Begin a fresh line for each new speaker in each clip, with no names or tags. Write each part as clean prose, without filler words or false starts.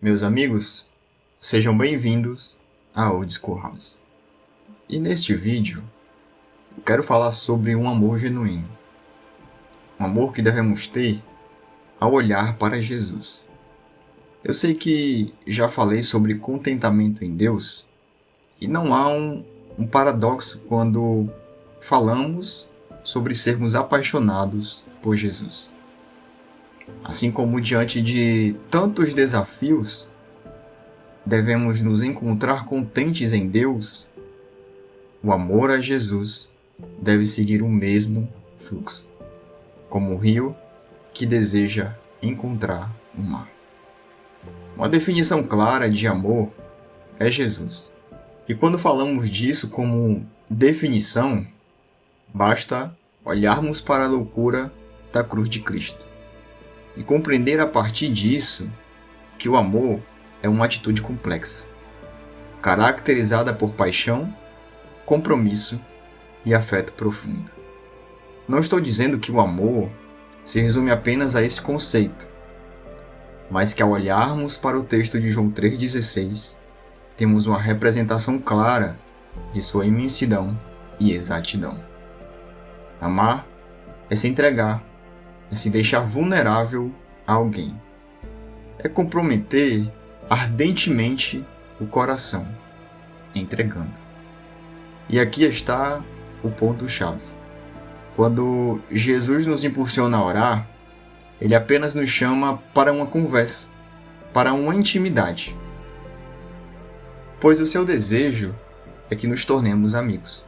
Meus amigos, sejam bem-vindos à Old School House. E neste vídeo, eu quero falar sobre um amor genuíno. Um amor que devemos ter ao olhar para Jesus. Eu sei que já falei sobre contentamento em Deus, e não há um paradoxo quando falamos sobre sermos apaixonados por Jesus. Assim como diante de tantos desafios, devemos nos encontrar contentes em Deus, o amor a Jesus deve seguir o mesmo fluxo, como o rio que deseja encontrar o mar. Uma definição clara de amor é Jesus. E quando falamos disso como definição, basta olharmos para a loucura da cruz de Cristo e compreender a partir disso que o amor é uma atitude complexa, caracterizada por paixão, compromisso e afeto profundo. Não estou dizendo que o amor se resume apenas a esse conceito, mas que ao olharmos para o texto de João 3,16, temos uma representação clara de sua imensidão e exatidão. Amar é se entregar, é se deixar vulnerável a alguém. É comprometer ardentemente o coração, entregando. E aqui está o ponto-chave. Quando Jesus nos impulsiona a orar, ele apenas nos chama para uma conversa, para uma intimidade. Pois o seu desejo é que nos tornemos amigos.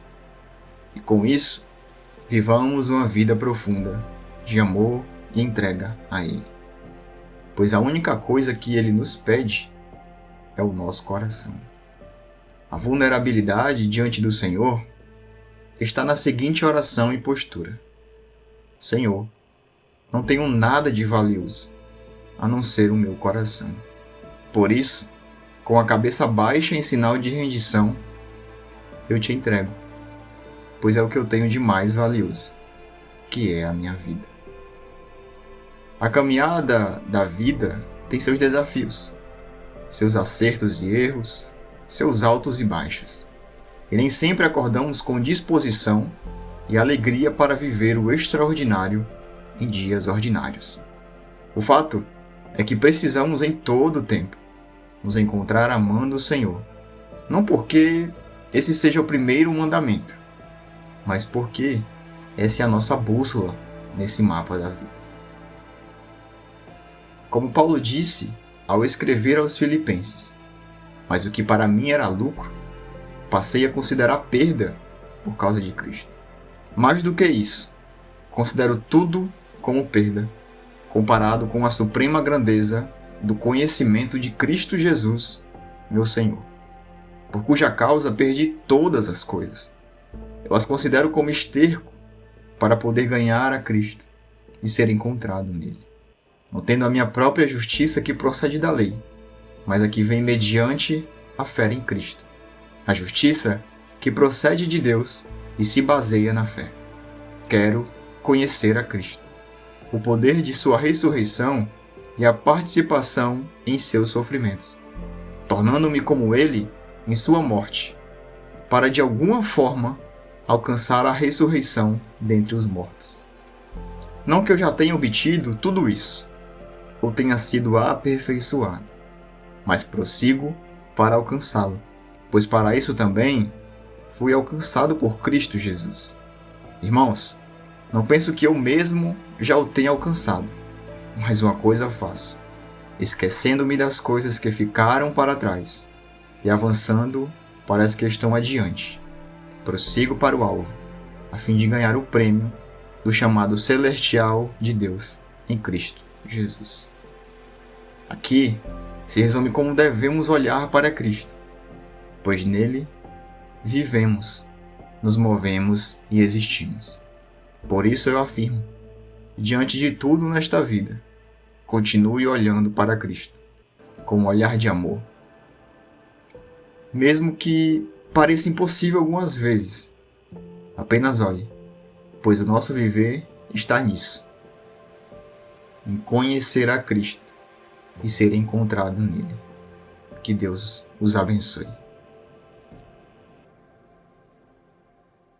E com isso, vivamos uma vida profunda de amor e entrega a Ele. Pois a única coisa que Ele nos pede é o nosso coração. A vulnerabilidade diante do Senhor está na seguinte oração e postura: Senhor, não tenho nada de valioso, a não ser o meu coração. Por isso, com a cabeça baixa em sinal de rendição, eu te entrego, pois é o que eu tenho de mais valioso, que é a minha vida. A caminhada da vida tem seus desafios, seus acertos e erros, seus altos e baixos. E nem sempre acordamos com disposição e alegria para viver o extraordinário em dias ordinários. O fato é que precisamos em todo o tempo nos encontrar amando o Senhor, não porque esse seja o primeiro mandamento, mas porque essa é a nossa bússola nesse mapa da vida. Como Paulo disse ao escrever aos Filipenses: mas o que para mim era lucro, passei a considerar perda por causa de Cristo. Mais do que isso, considero tudo como perda, comparado com a suprema grandeza do conhecimento de Cristo Jesus, meu Senhor, por cuja causa perdi todas as coisas. Eu as considero como esterco para poder ganhar a Cristo e ser encontrado nele, não tendo a minha própria justiça que procede da lei, mas a que vem mediante a fé em Cristo. A justiça que procede de Deus e se baseia na fé. Quero conhecer a Cristo, o poder de sua ressurreição e a participação em seus sofrimentos, tornando-me como ele em sua morte, para de alguma forma alcançar a ressurreição dentre os mortos. Não que eu já tenha obtido tudo isso, ou tenha sido aperfeiçoado, mas prossigo para alcançá-lo, pois para isso também fui alcançado por Cristo Jesus. Irmãos, não penso que eu mesmo já o tenha alcançado, mas uma coisa faço, esquecendo-me das coisas que ficaram para trás e avançando para as que estão adiante. Prossigo para o alvo, a fim de ganhar o prêmio do chamado celestial de Deus em Cristo Jesus. Aqui se resume como devemos olhar para Cristo, pois nele vivemos, nos movemos e existimos. Por isso eu afirmo, diante de tudo nesta vida, continue olhando para Cristo, com um olhar de amor. Mesmo que pareça impossível algumas vezes, apenas olhe, pois o nosso viver está nisso, em conhecer a Cristo e ser encontrado nele. Que Deus os abençoe.